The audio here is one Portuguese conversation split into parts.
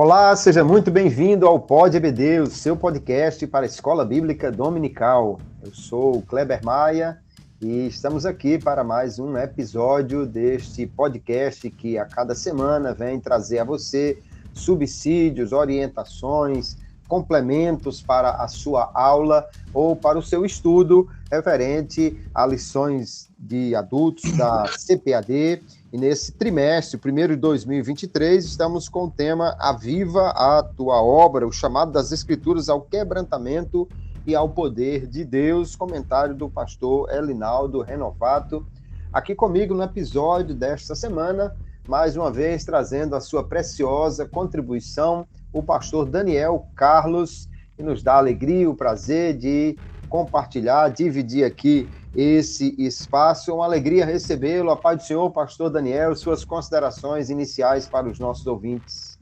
Olá, seja muito bem-vindo ao Pod EBD, o seu podcast para a Escola Bíblica Dominical. Eu sou o Kleber Maia e estamos aqui para mais um episódio deste podcast que a cada semana vem trazer a você subsídios, orientações, complementos para a sua aula ou para o seu estudo referente a lições de adultos da CPAD. E nesse trimestre, primeiro de 2023, estamos com o tema Aviva a Tua Obra, o chamado das Escrituras ao quebrantamento e ao poder de Deus, comentário do pastor Elinaldo Renovato, aqui comigo no episódio desta semana, mais uma vez trazendo a sua preciosa contribuição, o pastor Daniel Carlos, que nos dá a alegria, o prazer de compartilhar, dividir aqui esse espaço. É uma alegria recebê-lo. A paz do Senhor, pastor Daniel, suas considerações iniciais para os nossos ouvintes.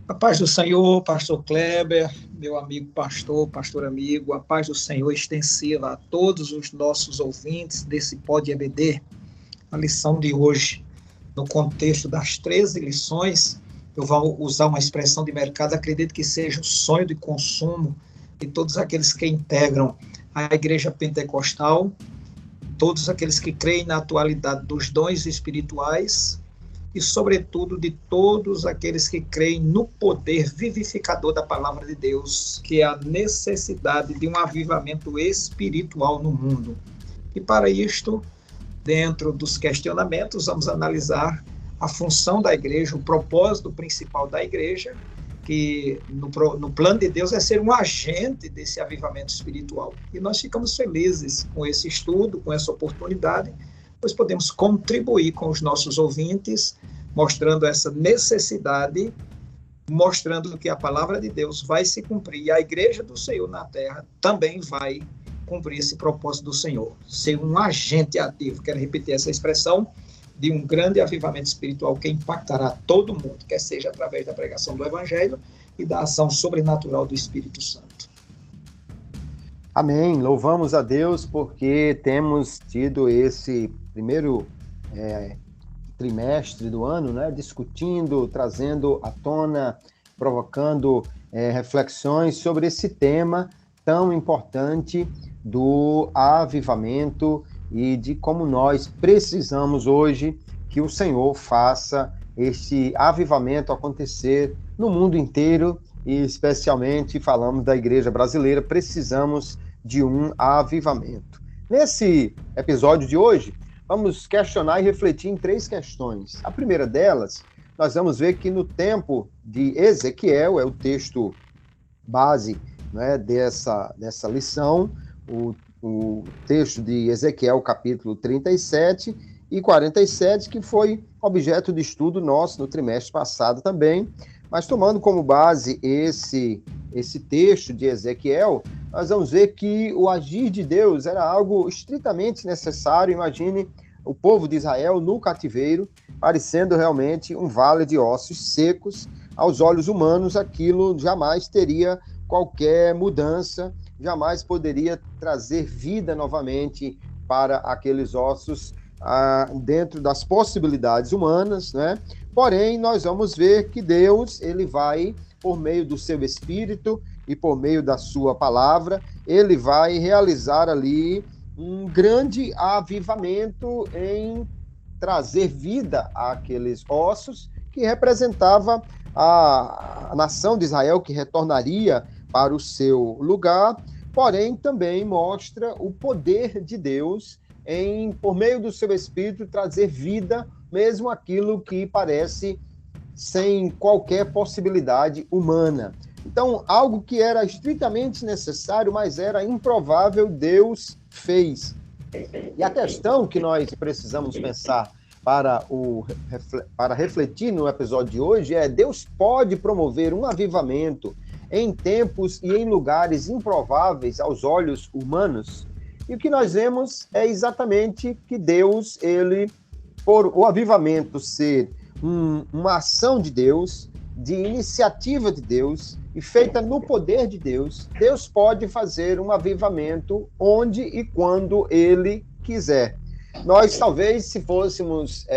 A paz do Senhor, pastor Kleber, meu amigo pastor amigo, a paz do Senhor extensiva a todos os nossos ouvintes desse Pod EBD. A lição de hoje, no contexto das 13 lições, eu vou usar uma expressão de mercado, acredito que seja o sonho de consumo de todos aqueles que integram a Igreja Pentecostal, todos aqueles que creem na atualidade dos dons espirituais e, sobretudo, de todos aqueles que creem no poder vivificador da Palavra de Deus, que é a necessidade de um avivamento espiritual no mundo. E, para isto, dentro dos questionamentos, vamos analisar a função da igreja, o propósito principal da igreja, que no plano de Deus é ser um agente desse avivamento espiritual. E nós ficamos felizes com esse estudo, com essa oportunidade, pois podemos contribuir com os nossos ouvintes, mostrando essa necessidade, mostrando que a palavra de Deus vai se cumprir, e a igreja do Senhor na terra também vai cumprir esse propósito do Senhor, ser um agente ativo. Quero repetir essa expressão, de um grande avivamento espiritual que impactará todo mundo, quer seja através da pregação do Evangelho e da ação sobrenatural do Espírito Santo. Amém. Louvamos a Deus porque temos tido esse primeiro trimestre do ano, né, discutindo, trazendo à tona, provocando reflexões sobre esse tema tão importante do avivamento e de como nós precisamos hoje que o Senhor faça este avivamento acontecer no mundo inteiro e especialmente falamos da igreja brasileira, precisamos de um avivamento. Nesse episódio de hoje, vamos questionar e refletir em 3 questões. A primeira delas, nós vamos ver que no tempo de Ezequiel, é o texto base, né, dessa lição, o texto de Ezequiel, capítulo 37 e 47, que foi objeto de estudo nosso no trimestre passado também, mas tomando como base esse texto de Ezequiel, nós vamos ver que o agir de Deus era algo estritamente necessário. Imagine o povo de Israel no cativeiro, parecendo realmente um vale de ossos secos. Aos olhos humanos, aquilo jamais teria qualquer mudança, jamais poderia trazer vida novamente para aqueles ossos dentro das possibilidades humanas, né? Porém, nós vamos ver que Deus, ele vai, por meio do seu Espírito e por meio da sua palavra, ele vai realizar ali um grande avivamento em trazer vida àqueles ossos, que representava a nação de Israel, que retornaria para o seu lugar, porém também mostra o poder de Deus em, por meio do seu Espírito, trazer vida, mesmo aquilo que parece sem qualquer possibilidade humana. Então, algo que era estritamente necessário, mas era improvável, Deus fez. E a questão que nós precisamos pensar para refletir no episódio de hoje é: Deus pode promover um avivamento em tempos e em lugares improváveis aos olhos humanos? E o que nós vemos é exatamente que Deus, ele, por o avivamento ser uma ação de Deus, de iniciativa de Deus e feita no poder de Deus, Deus pode fazer um avivamento onde e quando ele quiser. Nós, talvez, se fôssemos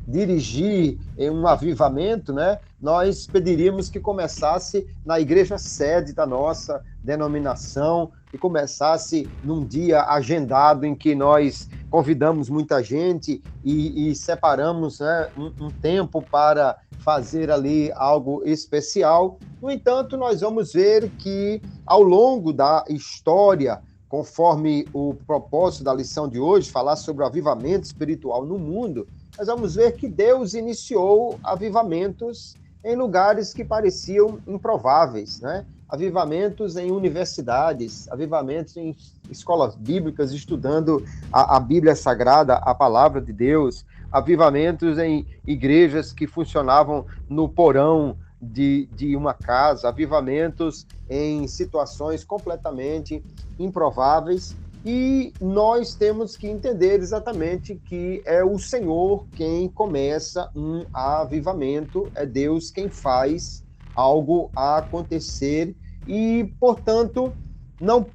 dirigir em um avivamento, né, nós pediríamos que começasse na igreja sede da nossa denominação, e começasse num dia agendado em que nós convidamos muita gente e separamos, né, um tempo para fazer ali algo especial. No entanto, nós vamos ver que ao longo da história, conforme o propósito da lição de hoje, falar sobre o avivamento espiritual no mundo, nós vamos ver que Deus iniciou avivamentos em lugares que pareciam improváveis, né? Avivamentos em universidades, avivamentos em escolas bíblicas, estudando a Bíblia Sagrada, a Palavra de Deus, avivamentos em igrejas que funcionavam no porão de uma casa, avivamentos em situações completamente improváveis, e nós temos que entender exatamente que é o Senhor quem começa um avivamento, é Deus quem faz algo acontecer, e, portanto, não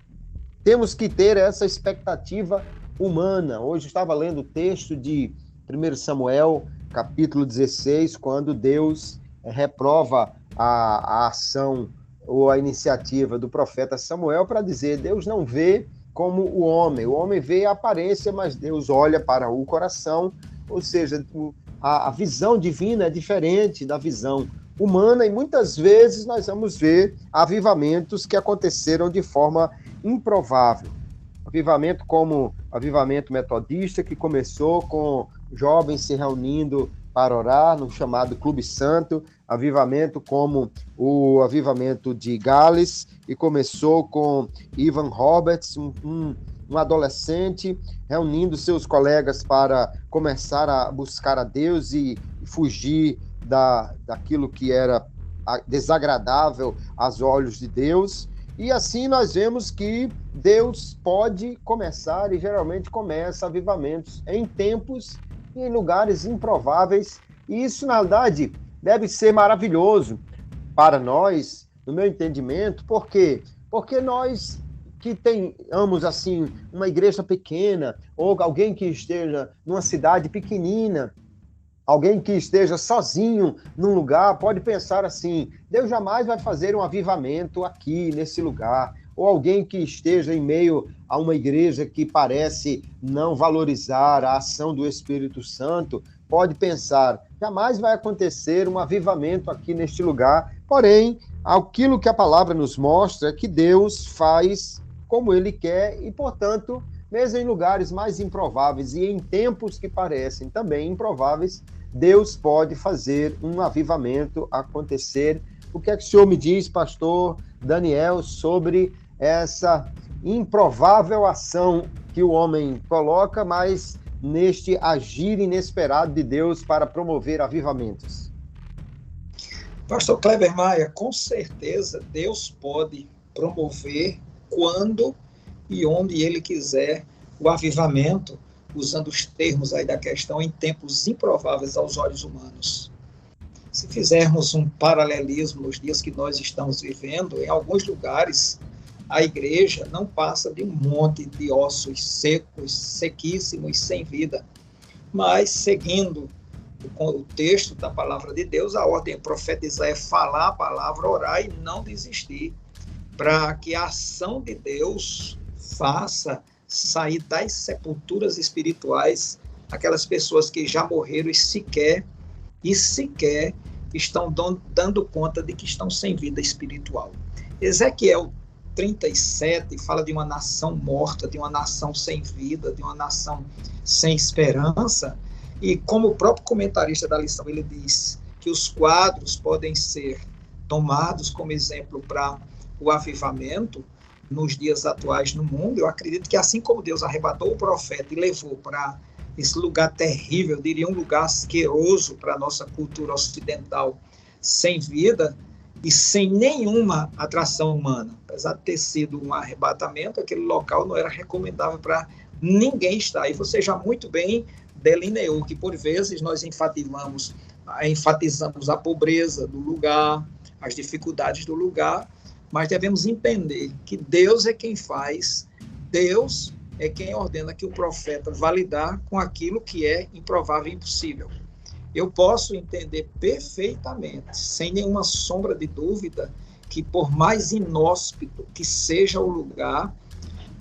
temos que ter essa expectativa humana. Hoje estava lendo o texto de 1 Samuel, capítulo 16, quando Deus reprova a ação ou a iniciativa do profeta Samuel para dizer: Deus não vê como o homem vê a aparência, mas Deus olha para o coração, ou seja, a visão divina é diferente da visão humana, e muitas vezes nós vamos ver avivamentos que aconteceram de forma improvável. Avivamento como o avivamento metodista, que começou com jovens se reunindo para orar no chamado Clube Santo, avivamento como o avivamento de Gales, e começou com Ivan Roberts, um adolescente reunindo seus colegas para começar a buscar a Deus e fugir daquilo que era desagradável aos olhos de Deus. E assim nós vemos que Deus pode começar, e geralmente começa, avivamentos em tempos e em lugares improváveis, e isso, na verdade, deve ser maravilhoso para nós, no meu entendimento. Por quê? Porque nós que tenhamos, assim, uma igreja pequena, ou alguém que esteja numa cidade pequenina, alguém que esteja sozinho num lugar, pode pensar assim: Deus jamais vai fazer um avivamento aqui, nesse lugar. Ou alguém que esteja em meio a uma igreja que parece não valorizar a ação do Espírito Santo, pode pensar: jamais vai acontecer um avivamento aqui neste lugar. Porém, aquilo que a palavra nos mostra é que Deus faz como Ele quer, e, portanto, mesmo em lugares mais improváveis e em tempos que parecem também improváveis, Deus pode fazer um avivamento acontecer. O que é que o senhor me diz, pastor Daniel, sobre essa improvável ação que o homem coloca, mas neste agir inesperado de Deus para promover avivamentos? Pastor Kleber Maia, com certeza Deus pode promover quando e onde Ele quiser o avivamento, usando os termos aí da questão, em tempos improváveis aos olhos humanos. Se fizermos um paralelismo nos dias que nós estamos vivendo, em alguns lugares a igreja não passa de um monte de ossos secos, sequíssimos, sem vida. Mas, seguindo o texto da palavra de Deus, a ordem profetizar é falar a palavra, orar e não desistir, para que a ação de Deus faça sair das sepulturas espirituais aquelas pessoas que já morreram e sequer estão dando conta de que estão sem vida espiritual. Ezequiel 37 fala de uma nação morta, de uma nação sem vida, de uma nação sem esperança, e como o próprio comentarista da lição, ele diz que os quadros podem ser tomados como exemplo para o avivamento nos dias atuais no mundo. Eu acredito que assim como Deus arrebatou o profeta e levou para esse lugar terrível, eu diria um lugar asqueroso para a nossa cultura ocidental, sem vida e sem nenhuma atração humana. Apesar de ter sido um arrebatamento, aquele local não era recomendável para ninguém estar. E você já muito bem delineou que, por vezes, nós enfatizamos a pobreza do lugar, as dificuldades do lugar, mas devemos entender que Deus é quem faz, Deus é quem ordena que o profeta vá lidar com aquilo que é improvável e impossível. eu posso entender perfeitamente, sem nenhuma sombra de dúvida, que por mais inóspito que seja o lugar,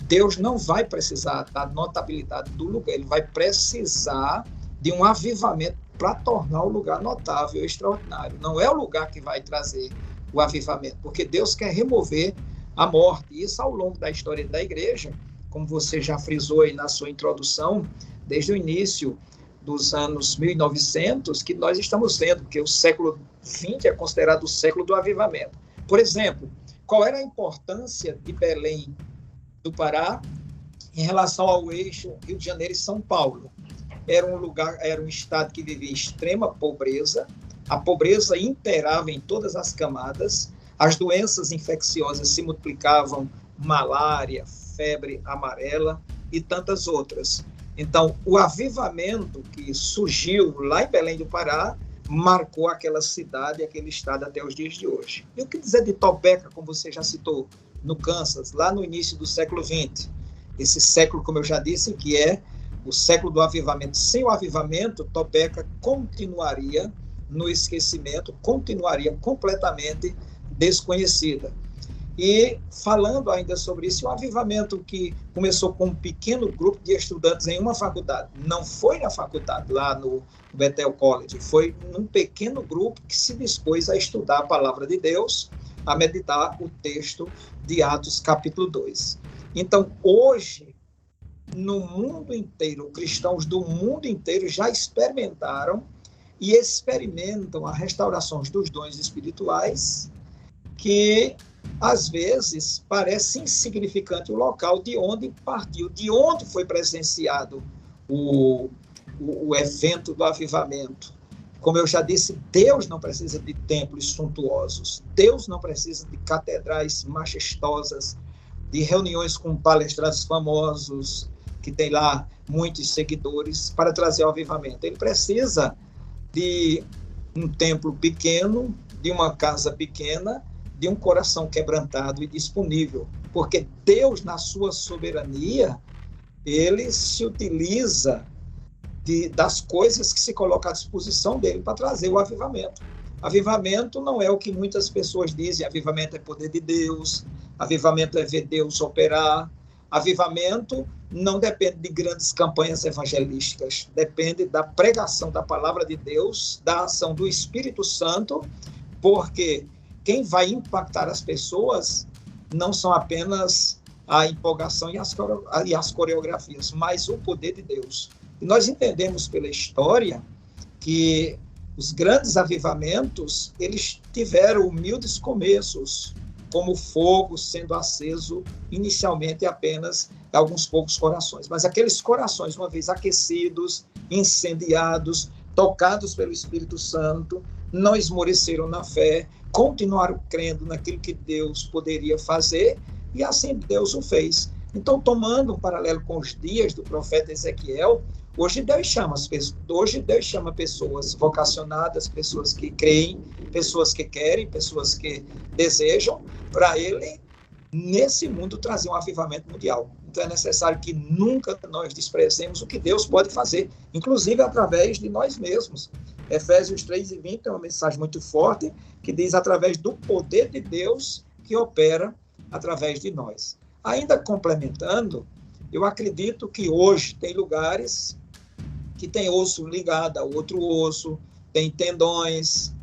Deus não vai precisar da notabilidade do lugar, ele vai precisar de um avivamento para tornar o lugar notável e extraordinário. Não é o lugar que vai trazer o avivamento, porque Deus quer remover a morte. Isso ao longo da história da igreja, como você já frisou aí na sua introdução, desde o início dos anos 1900, que nós estamos vendo que o século XX é considerado o século do avivamento. Por exemplo, qual era a importância de Belém do Pará em relação ao eixo Rio de Janeiro e São Paulo? Era um estado que vivia extrema pobreza, a pobreza imperava em todas as camadas, as doenças infecciosas se multiplicavam, malária, febre amarela e tantas outras. Então, o avivamento que surgiu lá em Belém do Pará marcou aquela cidade, aquele estado até os dias de hoje. E o que dizer de Topeka, como você já citou, no Kansas, lá no início do século XX? Esse século, como eu já disse, que é o século do avivamento. Sem o avivamento, Topeka continuaria no esquecimento, continuaria completamente desconhecida. E falando ainda sobre isso, o avivamento que começou com um pequeno grupo de estudantes em uma faculdade, não foi na faculdade, lá no Bethel College, foi um pequeno grupo que se dispôs a estudar a palavra de Deus, a meditar o texto de Atos capítulo 2. Então, hoje, no mundo inteiro, cristãos do mundo inteiro já experimentaram e experimentam a restauração dos dons espirituais, que às vezes parece insignificante o local de onde partiu, de onde foi presenciado o evento do avivamento. Como eu já disse, Deus não precisa de templos suntuosos, Deus não precisa de catedrais majestosas, de reuniões com palestrantes famosos, que tem lá muitos seguidores, para trazer o avivamento. Ele precisa de um templo pequeno, de uma casa pequena, de um coração quebrantado e disponível, porque Deus, na sua soberania, ele se utiliza das coisas que se colocam à disposição dele para trazer o avivamento. Avivamento não é o que muitas pessoas dizem, avivamento é poder de Deus, avivamento é ver Deus operar. Avivamento não depende de grandes campanhas evangelísticas, depende da pregação da palavra de Deus, da ação do Espírito Santo, porque quem vai impactar as pessoas não são apenas a empolgação e as coreografias, mas o poder de Deus. E nós entendemos pela história que os grandes avivamentos, eles tiveram humildes começos, como fogo sendo aceso inicialmente apenas em alguns poucos corações. Mas aqueles corações, uma vez aquecidos, incendiados, tocados pelo Espírito Santo, não esmoreceram na fé, continuaram crendo naquilo que Deus poderia fazer, e assim Deus o fez. Então, tomando um paralelo com os dias do profeta Ezequiel, hoje Deus chama pessoas vocacionadas, pessoas que creem, pessoas que querem, pessoas que desejam, para ele, nesse mundo, trazer um avivamento mundial. Então, é necessário que nunca nós desprezemos o que Deus pode fazer, inclusive através de nós mesmos. Efésios 3:20 é uma mensagem muito forte, que diz através do poder de Deus que opera através de nós. Ainda complementando, eu acredito que hoje tem lugares que tem osso ligado a outro osso, tem tendões,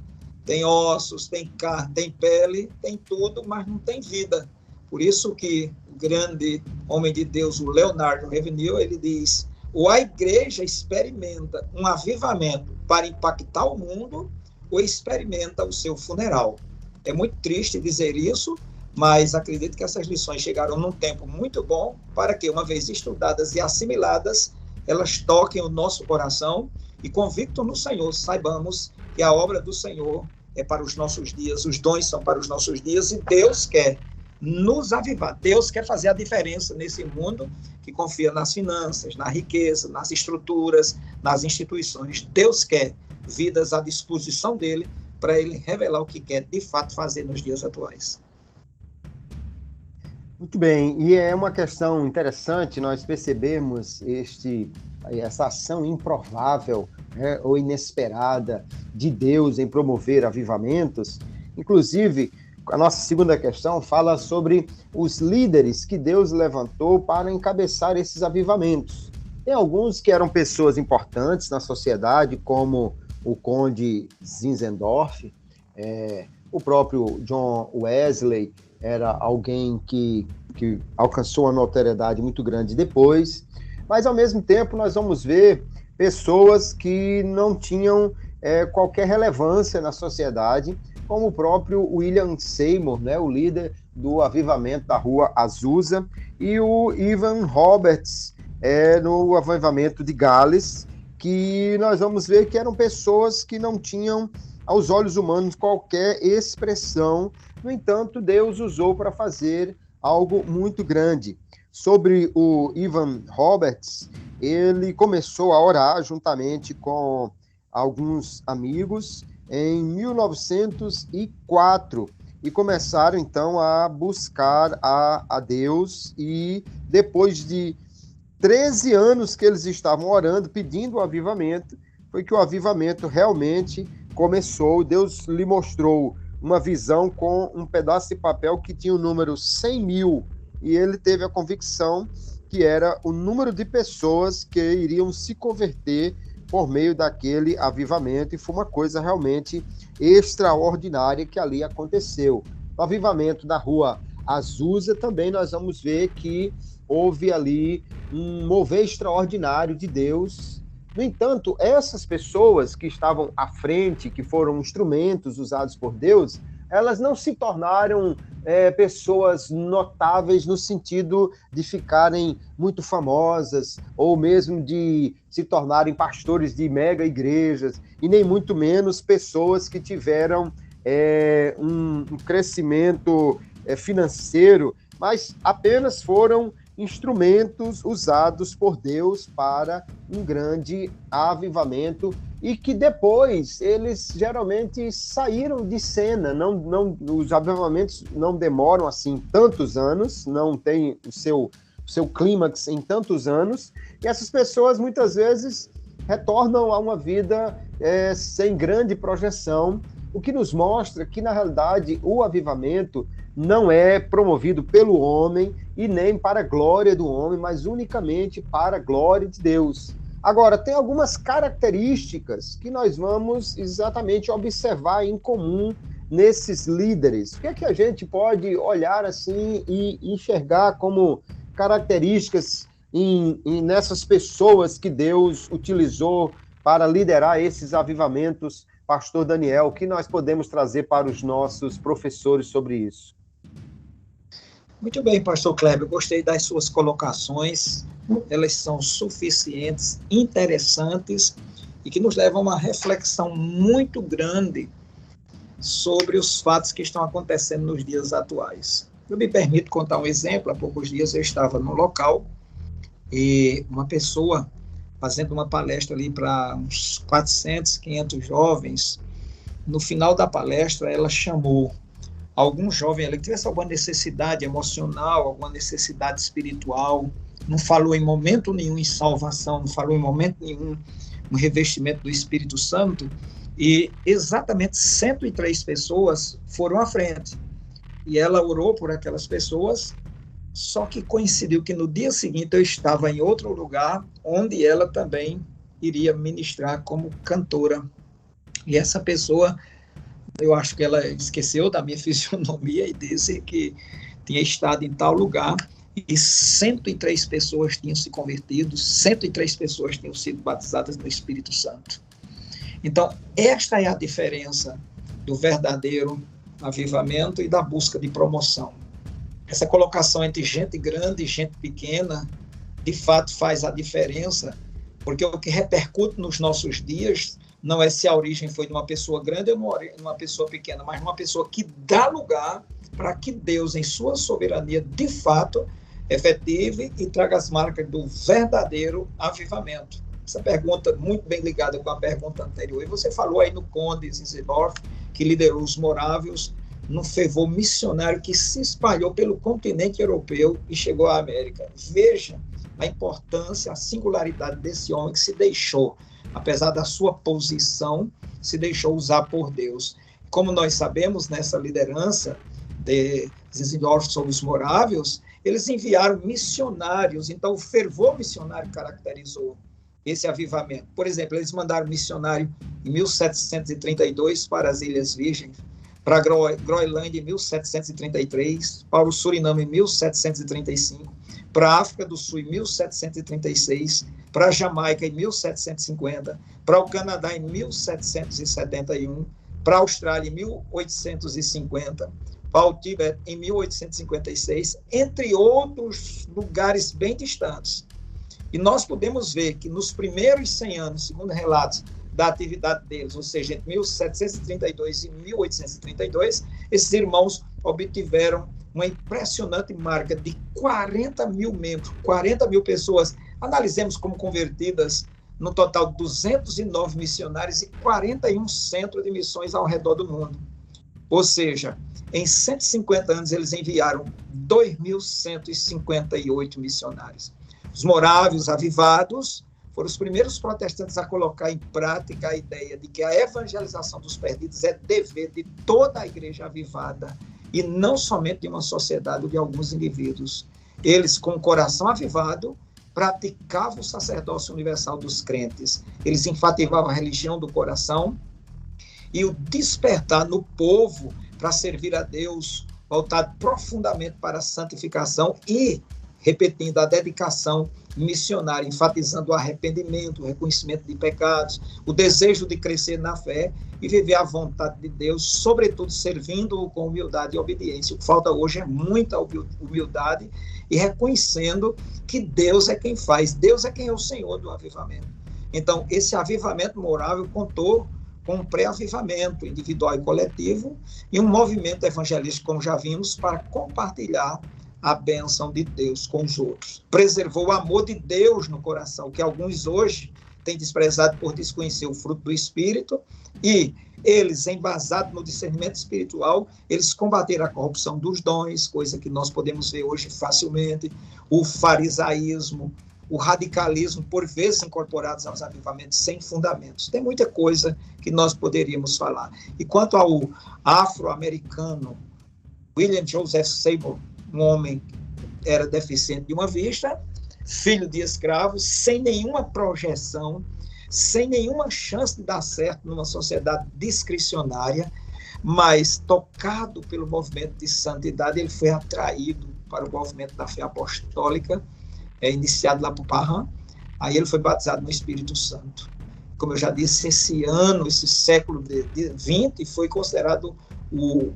tem ossos, tem carne, tem pele, tem tudo, mas não tem vida. Por isso que o grande homem de Deus, o Leonardo Ravenhill, ele diz: ou a igreja experimenta um avivamento para impactar o mundo, ou experimenta o seu funeral. É muito triste dizer isso, mas acredito que essas lições chegaram num tempo muito bom para que, uma vez estudadas e assimiladas, elas toquem o nosso coração e, convicto no Senhor, saibamos que a obra do Senhor é para os nossos dias, os dons são para os nossos dias, e Deus quer nos avivar. Deus quer fazer a diferença nesse mundo que confia nas finanças, na riqueza, nas estruturas, nas instituições. Deus quer vidas à disposição dele para ele revelar o que quer de fato fazer nos dias atuais. Muito bem, e é uma questão interessante nós percebermos essa ação improvável né, ou inesperada de Deus em promover avivamentos. Inclusive, a nossa segunda questão fala sobre os líderes que Deus levantou para encabeçar esses avivamentos. Tem alguns que eram pessoas importantes na sociedade, como o conde Zinzendorf, o próprio John Wesley era alguém que alcançou uma notoriedade muito grande depois, mas ao mesmo tempo nós vamos ver pessoas que não tinham qualquer relevância na sociedade, como o próprio William Seymour, né, o líder do avivamento da Rua Azusa, e o Evan Roberts, no avivamento de Gales, que nós vamos ver que eram pessoas que não tinham, aos olhos humanos, qualquer expressão. No entanto, Deus usou para fazer algo muito grande. Sobre o Evan Roberts, ele começou a orar juntamente com alguns amigos em 1904 e começaram então a buscar a Deus, e depois de 13 anos que eles estavam orando, pedindo o avivamento, foi que o avivamento realmente começou. Deus lhe mostrou uma visão com um pedaço de papel que tinha o número 100.000, e ele teve a convicção que era o número de pessoas que iriam se converter por meio daquele avivamento, e foi uma coisa realmente extraordinária que ali aconteceu. No avivamento da Rua Azusa também nós vamos ver que houve ali um mover extraordinário de Deus. No entanto, essas pessoas que estavam à frente, que foram instrumentos usados por Deus, elas não se tornaram pessoas notáveis no sentido de ficarem muito famosas, ou mesmo de se tornarem pastores de mega igrejas, e nem muito menos pessoas que tiveram um crescimento financeiro, mas apenas foram instrumentos usados por Deus para um grande avivamento, e que depois eles geralmente saíram de cena. Os avivamentos não demoram assim tantos anos, não tem o seu clímax em tantos anos, e essas pessoas muitas vezes retornam a uma vida sem grande projeção, o que nos mostra que, na realidade, o avivamento não é promovido pelo homem e nem para a glória do homem, mas unicamente para a glória de Deus. Agora, tem algumas características que nós vamos exatamente observar em comum nesses líderes. O que é que a gente pode olhar assim e enxergar como características nessas pessoas que Deus utilizou para liderar esses avivamentos? Pastor Daniel, o que nós podemos trazer para os nossos professores sobre isso? Muito bem, pastor Kleber, gostei das suas colocações. Elas são suficientes, interessantes, e que nos levam a uma reflexão muito grande sobre os fatos que estão acontecendo nos dias atuais. Eu me permito contar um exemplo. Há poucos dias eu estava no local e uma pessoa fazendo uma palestra ali para uns 400, 500 jovens. No final da palestra, ela chamou algum jovem ali que tivesse alguma necessidade emocional, alguma necessidade espiritual. Não falou em momento nenhum em salvação, não falou em momento nenhum no revestimento do Espírito Santo, e exatamente 103 pessoas foram à frente. E ela orou por aquelas pessoas, só que coincidiu que no dia seguinte eu estava em outro lugar, onde ela também iria ministrar como cantora. E essa pessoa, eu acho que ela esqueceu da minha fisionomia e disse que tinha estado em tal lugar, e 103 pessoas tinham se convertido, 103 pessoas tinham sido batizadas no Espírito Santo. Então, esta é a diferença do verdadeiro avivamento e da busca de promoção. Essa colocação entre gente grande e gente pequena, de fato, faz a diferença, porque o que repercute nos nossos dias não é se a origem foi de uma pessoa grande ou de uma pessoa pequena, mas de uma pessoa que dá lugar para que Deus, em sua soberania, de fato, efetive e traga as marcas do verdadeiro avivamento. Essa pergunta muito bem ligada com a pergunta anterior. E você falou aí no conde Zinzendorf, que liderou os morávios num fervor missionário que se espalhou pelo continente europeu e chegou à América. Veja a importância, a singularidade desse homem que se deixou apesar da sua posição, se deixou usar por Deus. Como nós sabemos, nessa liderança de Zizendorf moráveis, eles enviaram missionários, então o fervor missionário caracterizou esse avivamento. Por exemplo, eles mandaram missionário em 1732 para as Ilhas Virgens, para a Groenlândia em 1733, para o Suriname em 1735, para a África do Sul em 1736, para a Jamaica em 1750, para o Canadá em 1771, para a Austrália em 1850, para o Tíbet em 1856, entre outros lugares bem distantes. E nós podemos ver que nos primeiros 100 anos, segundo relatos da atividade deles, ou seja, entre 1732 e 1832, esses irmãos obtiveram uma impressionante marca de 40 mil membros, 40 mil pessoas. Analisemos como convertidas, no total 209 missionários e 41 centros de missões ao redor do mundo. Ou seja, em 150 anos eles enviaram 2.158 missionários. Os moráveis avivados foram os primeiros protestantes a colocar em prática a ideia de que a evangelização dos perdidos é dever de toda a igreja avivada e não somente de uma sociedade ou de alguns indivíduos. Eles, com o coração avivado, praticavam o sacerdócio universal dos crentes. Eles enfatizavam a religião do coração e o despertar no povo para servir a Deus, voltado profundamente para a santificação e, repetindo, a dedicação missionária, enfatizando o arrependimento, o reconhecimento de pecados, o desejo de crescer na fé e viver a vontade de Deus, sobretudo servindo-o com humildade e obediência. O que falta hoje é muita humildade e reconhecendo que Deus é quem faz, Deus é quem é o Senhor do avivamento. Então, esse avivamento morável contou com um pré-avivamento individual e coletivo e um movimento evangelístico, como já vimos, para compartilhar a bênção de Deus com os outros. Preservou o amor de Deus no coração, que alguns hoje têm desprezado por desconhecer o fruto do Espírito, e eles, embasados no discernimento espiritual, eles combateram a corrupção dos dons, coisa que nós podemos ver hoje facilmente, o farisaísmo, o radicalismo, por vezes incorporados aos avivamentos sem fundamentos. Tem muita coisa que nós poderíamos falar. E quanto ao afro-americano William Joseph Seymour, um homem que era deficiente de uma vista, filho de escravos, sem nenhuma projeção, sem nenhuma chance de dar certo numa sociedade discricionária, mas tocado pelo movimento de santidade, ele foi atraído para o movimento da fé apostólica, iniciado lá por Parham. Aí ele foi batizado no Espírito Santo. Como eu já disse, esse ano, esse século de 20, foi considerado o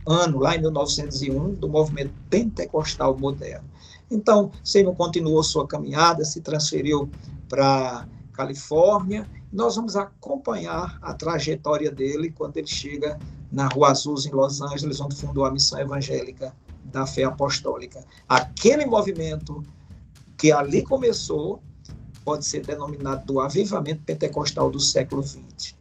ano, lá em 1901, do movimento pentecostal moderno. Então, Seymour continuou sua caminhada, se transferiu para Califórnia. Nós vamos acompanhar a trajetória dele quando ele chega na Rua Azusa, em Los Angeles, onde fundou a missão evangélica da fé apostólica. Aquele movimento que ali começou pode ser denominado do avivamento pentecostal do século XX.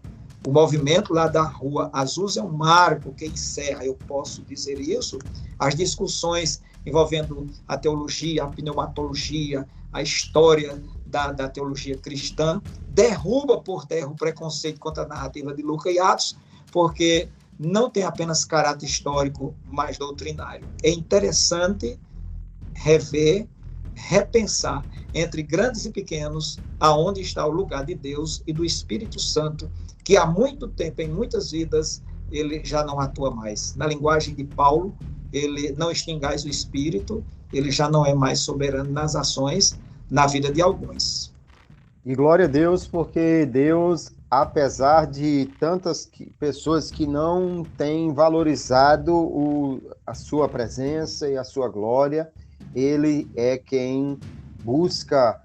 O movimento lá da Rua Azusa é um marco que encerra, eu posso dizer isso, as discussões envolvendo a teologia, a pneumatologia, a história da teologia cristã, derruba por terra o preconceito contra a narrativa de Lucas e Atos, porque não tem apenas caráter histórico, mas doutrinário. É interessante rever, repensar entre grandes e pequenos aonde está o lugar de Deus e do Espírito Santo, que há muito tempo, em muitas vidas, ele já não atua mais. Na linguagem de Paulo, ele não extingais o Espírito, ele já não é mais soberano nas ações, na vida de alguns. E glória a Deus, porque Deus, apesar de tantas pessoas que não têm valorizado a sua presença e a sua glória, ele é quem busca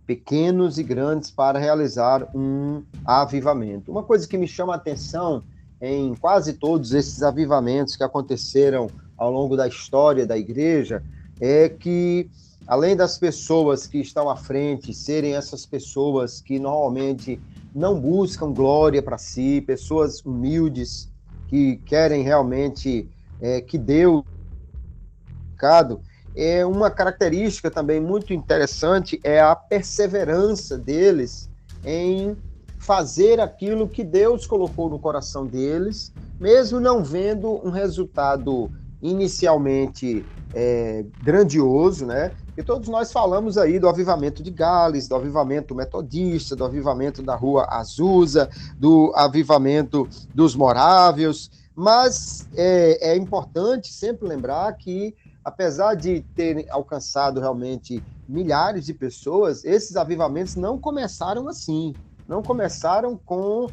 pequenos e grandes para realizar um avivamento. Uma coisa que me chama a atenção em quase todos esses avivamentos que aconteceram ao longo da história da igreja é que, além das pessoas que estão à frente serem essas pessoas que normalmente não buscam glória para si, pessoas humildes que querem realmente que Deus é uma característica também muito interessante é a perseverança deles em fazer aquilo que Deus colocou no coração deles, mesmo não vendo um resultado inicialmente grandioso, né? E todos nós falamos aí do avivamento de Gales, do avivamento metodista, do avivamento da Rua Azusa, do avivamento dos morávios, mas é importante sempre lembrar que, apesar de terem alcançado realmente milhares de pessoas, esses avivamentos não começaram assim, não começaram com,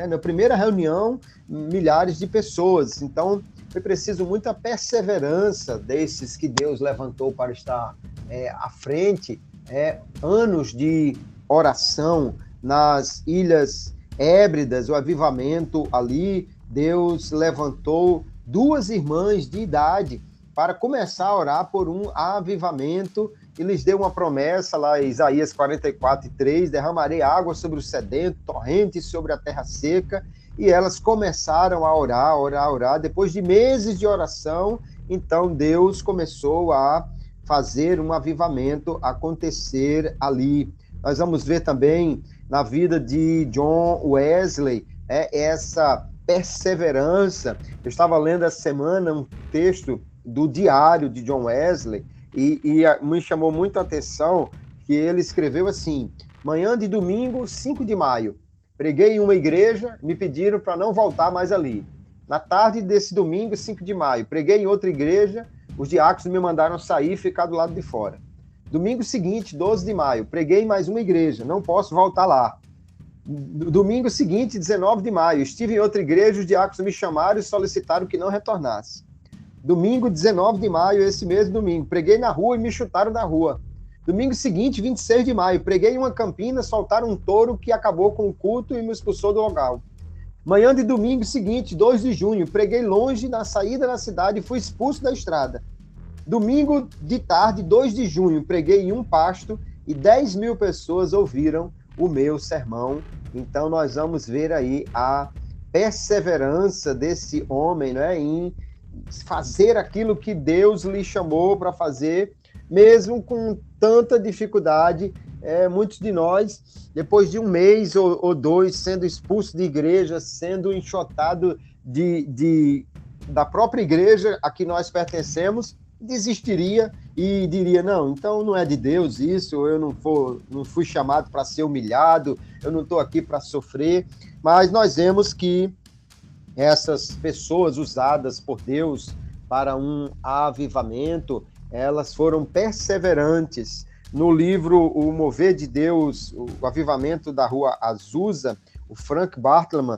na primeira reunião, milhares de pessoas. Então, foi preciso muita perseverança desses que Deus levantou para estar à frente, anos de oração nas Ilhas Hébridas, o avivamento ali. Deus levantou 2 irmãs de idade para começar a orar por um avivamento, e lhes deu uma promessa lá em Isaías 44:3, derramarei água sobre o sedento, torrentes sobre a terra seca, e elas começaram a orar. Depois de meses de oração, então Deus começou a fazer um avivamento acontecer ali. Nós vamos ver também na vida de John Wesley, essa perseverança. Eu estava lendo essa semana um texto do diário de John Wesley e me chamou muito a atenção que ele escreveu assim: manhã de domingo, 5 de maio, preguei em uma igreja, me pediram para não voltar mais ali. Na tarde desse domingo, 5 de maio, preguei em outra igreja, os diáconos me mandaram sair e ficar do lado de fora. Domingo seguinte, 12 de maio, preguei em mais uma igreja, não posso voltar lá. Domingo seguinte, 19 de maio, estive em outra igreja, os diáconos me chamaram e solicitaram que não retornasse. Domingo, 19 de maio, esse mesmo domingo, preguei na rua e me chutaram da rua. Domingo seguinte, 26 de maio, preguei em uma campina, soltaram um touro que acabou com o culto e me expulsou do local. Manhã de domingo seguinte, 2 de junho, preguei longe na saída da cidade e fui expulso da estrada. Domingo de tarde, 2 de junho, preguei em um pasto e 10 mil pessoas ouviram o meu sermão. Então nós vamos ver aí a perseverança desse homem, né, em fazer aquilo que Deus lhe chamou para fazer, mesmo com tanta dificuldade. Muitos de nós, depois de um mês ou 2 sendo expulso de igreja, sendo enxotado da própria igreja a que nós pertencemos, desistiria e diria: não, então não é de Deus isso, eu não fui chamado para ser humilhado, eu não estou aqui para sofrer. Mas nós vemos que essas pessoas usadas por Deus para um avivamento, elas foram perseverantes. No livro O Mover de Deus, o avivamento da Rua Azusa, o Frank Bartleman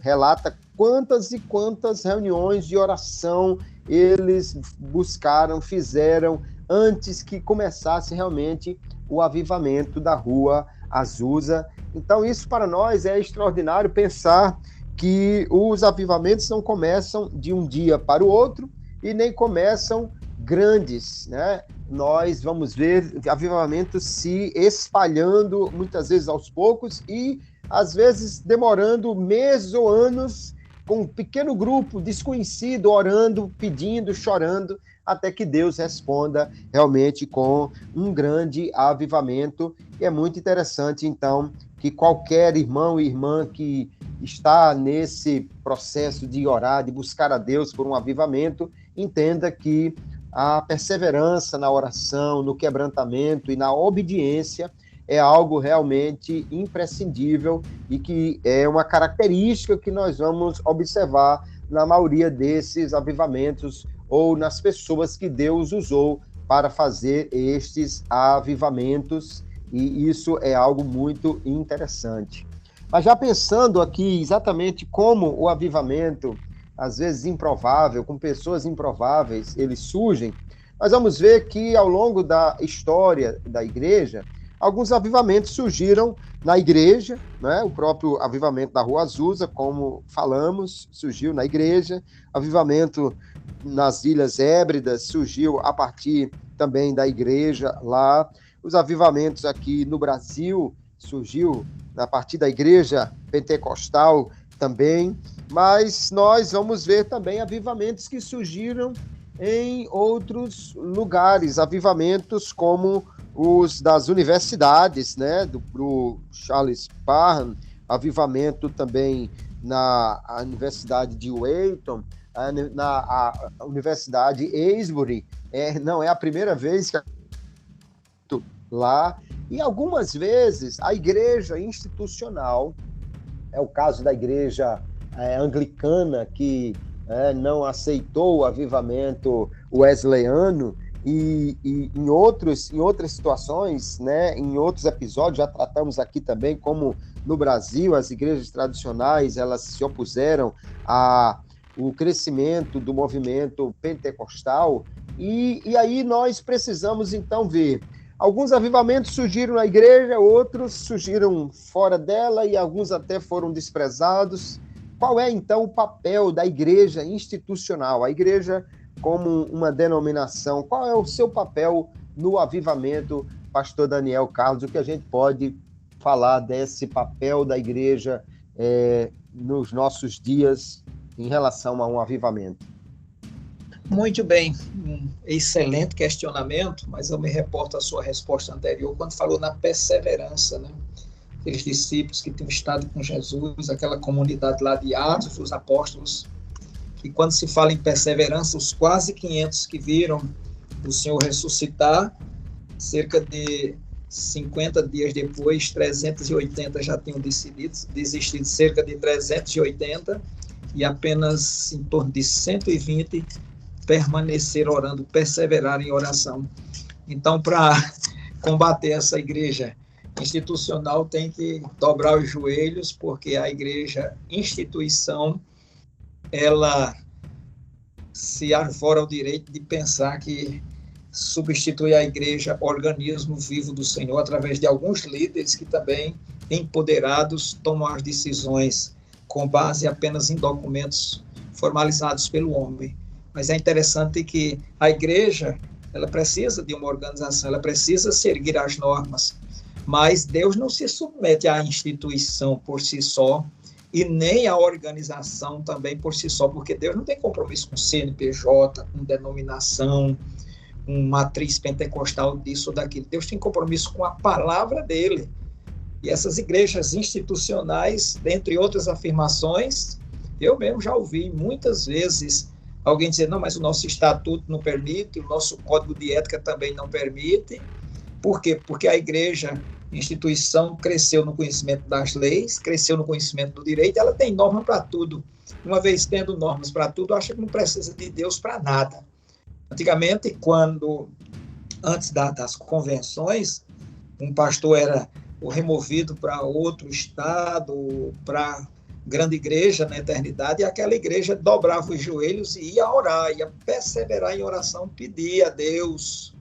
relata quantas e quantas reuniões de oração eles buscaram, fizeram, antes que começasse realmente o avivamento da Rua Azusa. Então, isso para nós é extraordinário, pensar que os avivamentos não começam de um dia para o outro e nem começam grandes, né? Nós vamos ver avivamentos se espalhando muitas vezes aos poucos e às vezes demorando meses ou anos, com um pequeno grupo desconhecido orando, pedindo, chorando, até que Deus responda realmente com um grande avivamento. E é muito interessante, então, que qualquer irmão e irmã que está nesse processo de orar, de buscar a Deus por um avivamento, entenda que a perseverança na oração, no quebrantamento e na obediência é algo realmente imprescindível e que é uma característica que nós vamos observar na maioria desses avivamentos ou nas pessoas que Deus usou para fazer estes avivamentos, e isso é algo muito interessante. Mas já pensando aqui exatamente como o avivamento, às vezes improvável, com pessoas improváveis, eles surgem, nós vamos ver que ao longo da história da igreja, alguns avivamentos surgiram na igreja, né? O próprio avivamento da Rua Azusa, como falamos, surgiu na igreja. Avivamento nas Ilhas Hébridas surgiu a partir também da igreja lá. Os avivamentos aqui no Brasil surgiu a partir da igreja pentecostal também. Mas nós vamos ver também avivamentos que surgiram em outros lugares, avivamentos como os das universidades, né, do Charles Parham, avivamento também na Universidade de Wheaton, na Universidade Aylesbury, não é a primeira vez que lá, e algumas vezes a igreja institucional, é o caso da igreja anglicana, que não aceitou o avivamento wesleyano, e em outras situações, né, em outros episódios, já tratamos aqui também como no Brasil as igrejas tradicionais elas se opuseram ao crescimento do movimento pentecostal, e aí nós precisamos então ver. Alguns avivamentos surgiram na igreja, outros surgiram fora dela e alguns até foram desprezados. Qual é, então, o papel da igreja institucional? A igreja como uma denominação, qual é o seu papel no avivamento, pastor Daniel Carlos? O que a gente pode falar desse papel da igreja nos nossos dias em relação a um avivamento? Muito bem, um excelente questionamento, mas eu me reporto à sua resposta anterior, quando falou na perseverança, né? Aqueles discípulos que tinham estado com Jesus, aquela comunidade lá de Atos dos Apóstolos, que quando se fala em perseverança, os quase 500 que viram o Senhor ressuscitar, cerca de 50 dias depois, 380 já tinham desistido, cerca de 380, e apenas em torno de 120 permanecer orando, perseverar em oração. Então, para combater essa igreja institucional, tem que dobrar os joelhos, porque a igreja instituição, ela se arvora ao direito de pensar que substitui a igreja organismo vivo do Senhor, através de alguns líderes que também, empoderados, tomam as decisões com base apenas em documentos formalizados pelo homem. Mas é interessante que a igreja, ela precisa de uma organização, ela precisa seguir as normas, mas Deus não se submete à instituição por si só e nem à organização também por si só, porque Deus não tem compromisso com CNPJ, com denominação, com matriz pentecostal disso ou daquilo. Deus tem compromisso com a palavra dele. E essas igrejas institucionais, dentre outras afirmações, eu mesmo já ouvi muitas vezes alguém dizer, não, mas o nosso estatuto não permite, o nosso código de ética também não permite. Por quê? Porque a igreja, instituição, cresceu no conhecimento das leis, cresceu no conhecimento do direito, ela tem norma para tudo. Uma vez tendo normas para tudo, acha que não precisa de Deus para nada. Antigamente, antes das convenções, um pastor era removido para outro estado, para grande igreja na eternidade, e aquela igreja dobrava os joelhos e ia orar, ia perseverar em oração, pedir a Deus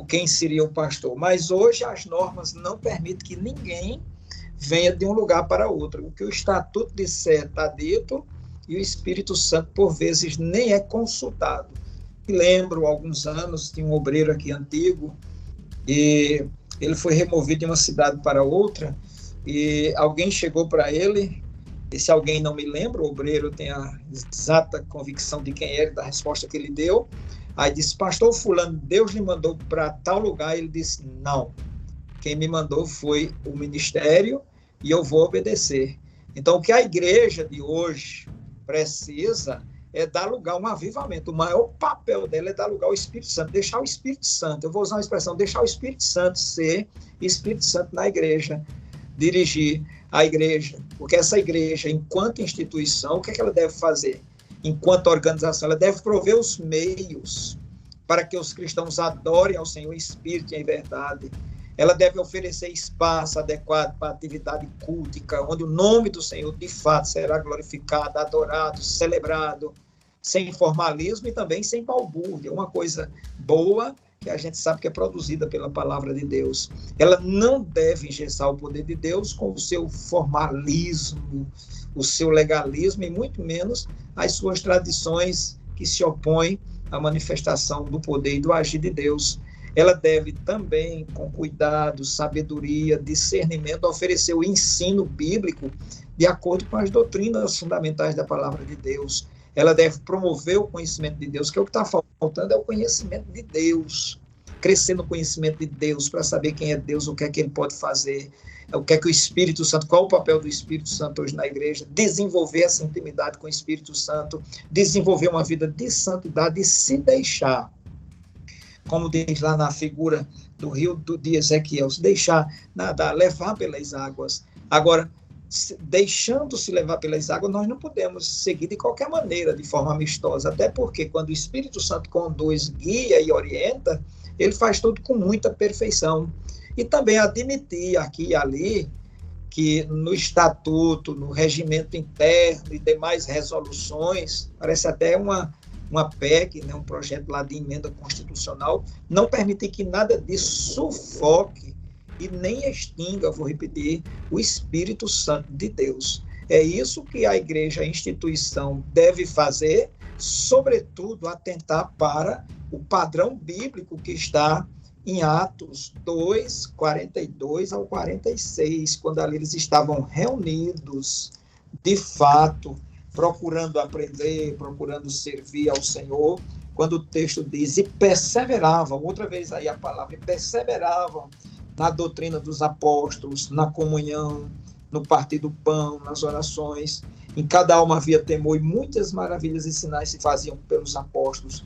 quem seria o pastor. Mas hoje as normas não permitem que ninguém venha de um lugar para outro. O que o estatuto disser está dito, e o Espírito Santo, por vezes, nem é consultado. Lembro, há alguns anos, tinha um obreiro aqui antigo, e ele foi removido de uma cidade para outra, e alguém chegou para ele, esse alguém não me lembra, o obreiro tem a exata convicção de quem era, da resposta que ele deu. Aí disse, pastor fulano, Deus lhe mandou para tal lugar? Ele disse, não, quem me mandou foi o ministério e eu vou obedecer. Então, o que a igreja de hoje precisa é dar lugar a um avivamento. O maior papel dela é dar lugar ao Espírito Santo, deixar o Espírito Santo, eu vou usar uma expressão, deixar o Espírito Santo ser Espírito Santo na igreja, dirigir a igreja, porque essa igreja, enquanto instituição, o que é que ela deve fazer? Enquanto organização, ela deve prover os meios para que os cristãos adorem ao Senhor em espírito e em verdade. Ela deve oferecer espaço adequado para a atividade cultica, onde o nome do Senhor, de fato, será glorificado, adorado, celebrado, sem formalismo e também sem balbúrdia. Uma coisa boa que a gente sabe que é produzida pela palavra de Deus. Ela não deve engessar o poder de Deus com o seu formalismo, o seu legalismo e muito menos as suas tradições que se opõem à manifestação do poder e do agir de Deus. Ela deve também, com cuidado, sabedoria, discernimento, oferecer o ensino bíblico de acordo com as doutrinas fundamentais da palavra de Deus. Ela deve promover o conhecimento de Deus, que é o que está faltando, é o conhecimento de Deus. crescer no conhecimento de Deus, para saber quem é Deus, o que é que ele pode fazer, o que é que o Espírito Santo, qual o papel do Espírito Santo hoje na igreja, desenvolver essa intimidade com o Espírito Santo, desenvolver uma vida de santidade e se deixar, como diz lá na figura do rio de Ezequiel, se deixar nadar, levar pelas águas. Agora, deixando-se levar pelas águas, nós não podemos seguir de qualquer maneira, de forma amistosa, até porque quando o Espírito Santo conduz, guia e orienta, ele faz tudo com muita perfeição. E também admitir aqui e ali que no estatuto, no regimento interno e demais resoluções, parece até uma PEC, né, um projeto lá de emenda constitucional, não permitir que nada disso sufoque e nem extinga, vou repetir, o Espírito Santo de Deus. É isso que a igreja, a instituição, deve fazer, sobretudo atentar para o padrão bíblico que está em Atos 2, 42 ao 46, quando ali eles estavam reunidos, de fato, procurando aprender, procurando servir ao Senhor, quando o texto diz, e perseveravam, outra vez aí a palavra, e perseveravam na doutrina dos apóstolos, na comunhão, no partir do pão, nas orações. Em cada alma havia temor e muitas maravilhas e sinais se faziam pelos apóstolos.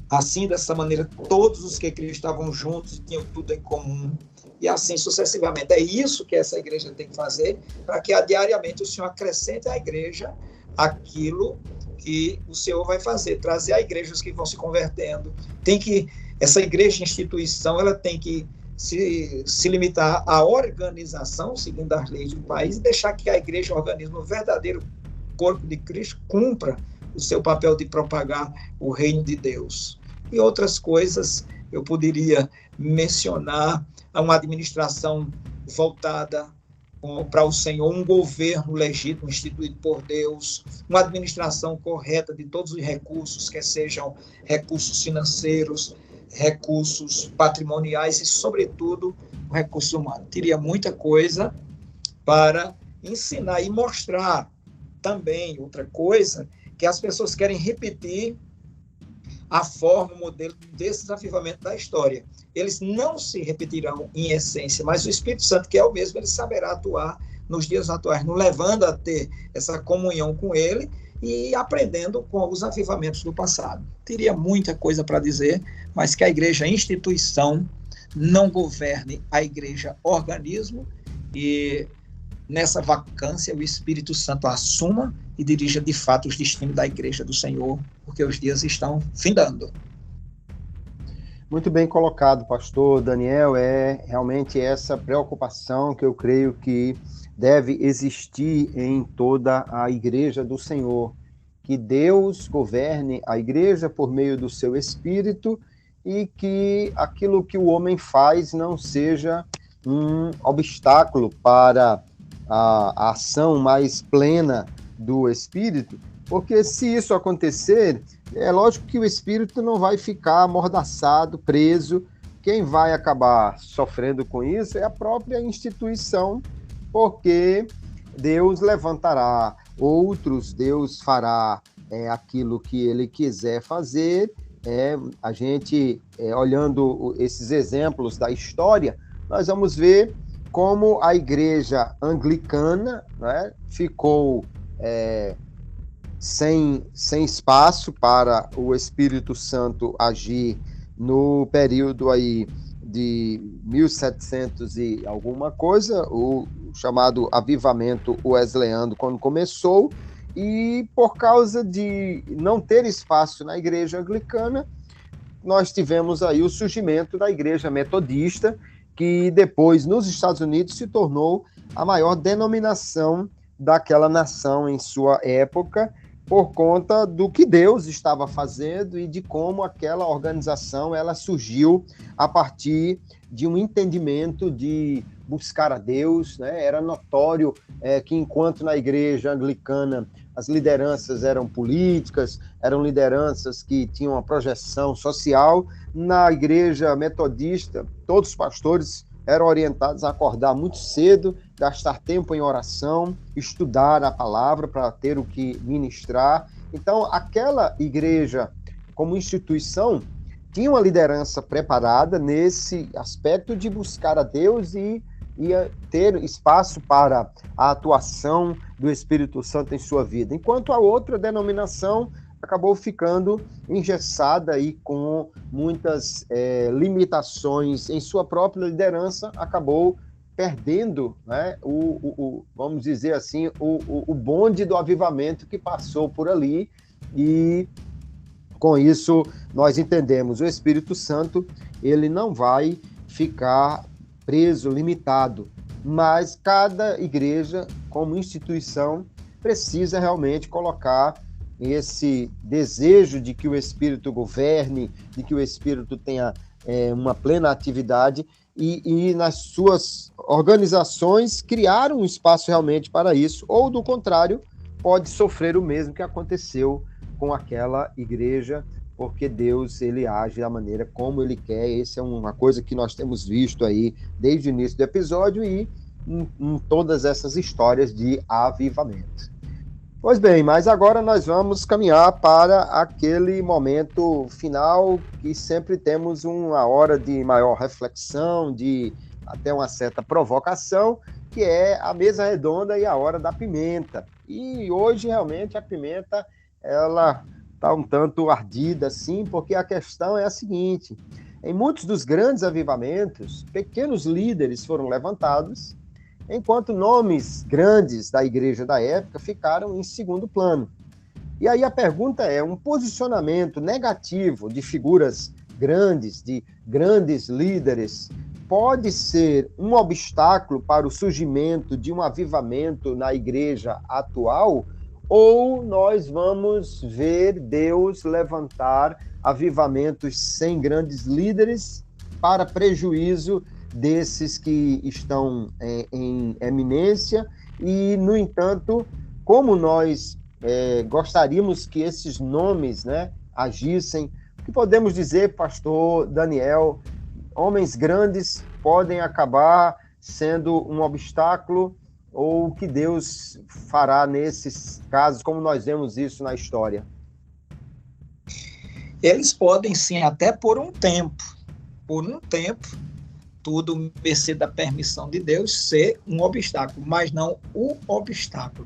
Assim, dessa maneira, todos os que criam estavam juntos e tinham tudo em comum. E assim sucessivamente. É isso que essa igreja tem que fazer para que diariamente o Senhor acrescente à igreja aquilo que o Senhor vai fazer, trazer a igreja os que vão se convertendo. Essa igreja, instituição, ela tem que se limitar à organização, segundo as leis do país, e deixar que a igreja, o organismo, o verdadeiro corpo de Cristo, cumpra o seu papel de propagar o reino de Deus. E outras coisas eu poderia mencionar, uma administração voltada para o Senhor, um governo legítimo instituído por Deus, uma administração correta de todos os recursos, quer sejam recursos financeiros, recursos patrimoniais e, sobretudo, recursos humanos. Teria muita coisa para ensinar e mostrar também outra coisa, que as pessoas querem repetir a forma, o modelo desse desafivamento da história. Eles não se repetirão em essência, mas o Espírito Santo, que é o mesmo, ele saberá atuar nos dias atuais, nos levando a ter essa comunhão com ele e aprendendo com os avivamentos do passado. Teria muita coisa para dizer, mas que a igreja instituição não governe a igreja organismo e nessa vacância o Espírito Santo assuma e dirija de fato os destinos da igreja do Senhor, porque os dias estão findando. Muito bem colocado, pastor Daniel. É realmente essa preocupação que eu creio que deve existir em toda a igreja do Senhor, que Deus governe a igreja por meio do seu Espírito e que aquilo que o homem faz não seja um obstáculo para a ação mais plena do Espírito, porque se isso acontecer, é lógico que o Espírito não vai ficar amordaçado, preso. Quem vai acabar sofrendo com isso é a própria instituição, porque Deus levantará outros, Deus fará aquilo que ele quiser fazer. A gente, olhando esses exemplos da história, nós vamos ver como a igreja anglicana, né, ficou sem espaço para o Espírito Santo agir no período aí de 1700 e alguma coisa, o chamado avivamento wesleyano, quando começou, e por causa de não ter espaço na igreja anglicana, nós tivemos aí o surgimento da igreja metodista, que depois, nos Estados Unidos, se tornou a maior denominação daquela nação em sua época, por conta do que Deus estava fazendo e de como aquela organização ela surgiu a partir de um entendimento de buscar a Deus, né? Era notório que enquanto na igreja anglicana as lideranças eram políticas, eram lideranças que tinham uma projeção social, na igreja metodista todos os pastores eram orientados a acordar muito cedo, gastar tempo em oração, estudar a palavra para ter o que ministrar. Então, aquela igreja, como instituição, tinha uma liderança preparada nesse aspecto de buscar a Deus e ter espaço para a atuação do Espírito Santo em sua vida, enquanto a outra denominação acabou ficando engessada e com muitas limitações em sua própria liderança, acabou perdendo, né, vamos dizer assim, o bonde do avivamento que passou por ali. E com isso nós entendemos, o Espírito Santo, ele não vai ficar preso, limitado, mas cada igreja, como instituição, precisa realmente colocar esse desejo de que o Espírito governe, de que o Espírito tenha uma plena atividade e nas suas organizações criar um espaço realmente para isso, ou do contrário, pode sofrer o mesmo que aconteceu com aquela igreja, porque Deus, ele age da maneira como ele quer. Essa é uma coisa que nós temos visto aí desde o início do episódio e em todas essas histórias de avivamento. Pois bem, mas agora nós vamos caminhar para aquele momento final que sempre temos uma hora de maior reflexão, de até uma certa provocação, que é a mesa redonda e a hora da pimenta. E hoje, realmente, a pimenta, ela está um tanto ardida, assim, porque a questão é a seguinte: em muitos dos grandes avivamentos, pequenos líderes foram levantados, enquanto nomes grandes da igreja da época ficaram em segundo plano. E aí a pergunta é, um posicionamento negativo de figuras grandes, de grandes líderes, pode ser um obstáculo para o surgimento de um avivamento na igreja atual? Ou nós vamos ver Deus levantar avivamentos sem grandes líderes para prejuízo desses que estão em eminência? E, no entanto, como nós gostaríamos que esses nomes, né, agissem, o que podemos dizer, pastor Daniel? Homens grandes podem acabar sendo um obstáculo, ou o que Deus fará nesses casos, como nós vemos isso na história? Eles podem, sim, até por um tempo, tudo mercê da permissão de Deus, ser um obstáculo, mas não o obstáculo.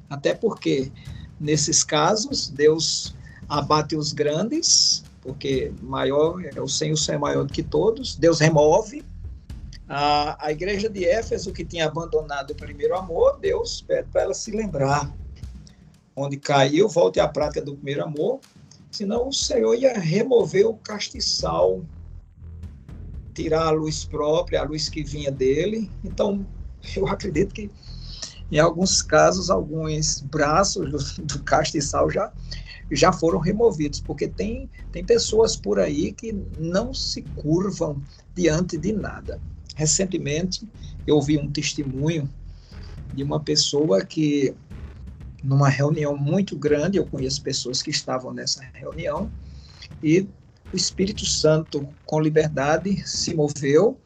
Até porque, nesses casos, Deus abate os grandes, porque maior é o Senhor é maior do que todos. Deus remove. A igreja de Éfeso, que tinha abandonado o primeiro amor, Deus pede para ela se lembrar. Onde caiu, volte à prática do primeiro amor, senão o Senhor ia remover o castiçal, tirar a luz própria, a luz que vinha dele. Então, eu acredito que, em alguns casos, alguns braços do castiçal já foram removidos, porque tem pessoas por aí que não se curvam diante de nada. Recentemente, eu ouvi um testemunho de uma pessoa que, numa reunião muito grande, eu conheço pessoas que estavam nessa reunião, e o Espírito Santo, com liberdade, se moveu,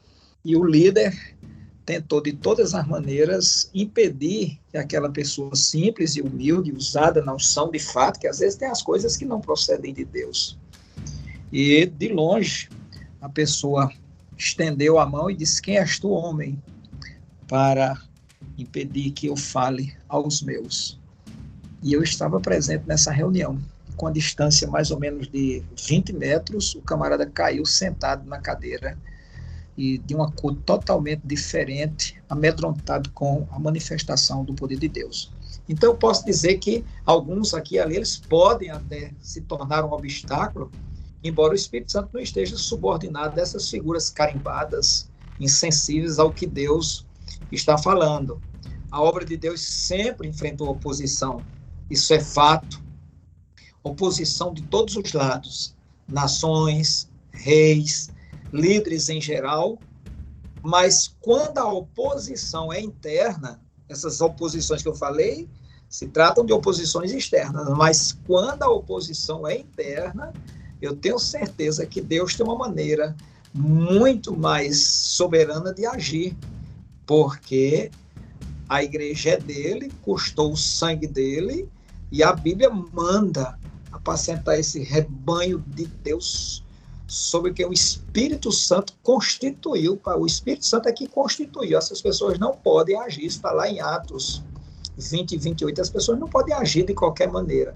e o líder tentou, de todas as maneiras, impedir que aquela pessoa simples e humilde, usada na unção de fato, que às vezes tem as coisas que não procedem de Deus. E, de longe, a pessoa estendeu a mão e disse: quem és tu, homem, para impedir que eu fale aos meus? E eu estava presente nessa reunião. Com a distância mais ou menos de 20 metros, o camarada caiu sentado na cadeira e de uma cor totalmente diferente, amedrontado com a manifestação do poder de Deus. Então eu posso dizer que alguns aqui e ali, eles podem até se tornar um obstáculo, embora o Espírito Santo não esteja subordinado a essas figuras carimbadas, insensíveis ao que Deus está falando. A obra de Deus sempre enfrentou oposição, isso é fato. Oposição de todos os lados, nações, reis, líderes em geral, mas quando a oposição é interna, essas oposições que eu falei se tratam de oposições externas, mas quando a oposição é interna, eu tenho certeza que Deus tem uma maneira muito mais soberana de agir, porque a igreja é dele, custou o sangue dele, e a Bíblia manda apacentar esse rebanho de Deus sobre o que o Espírito Santo constituiu. O Espírito Santo é que constituiu. Essas pessoas não podem agir. Está lá em Atos 20 e 28. As pessoas não podem agir de qualquer maneira.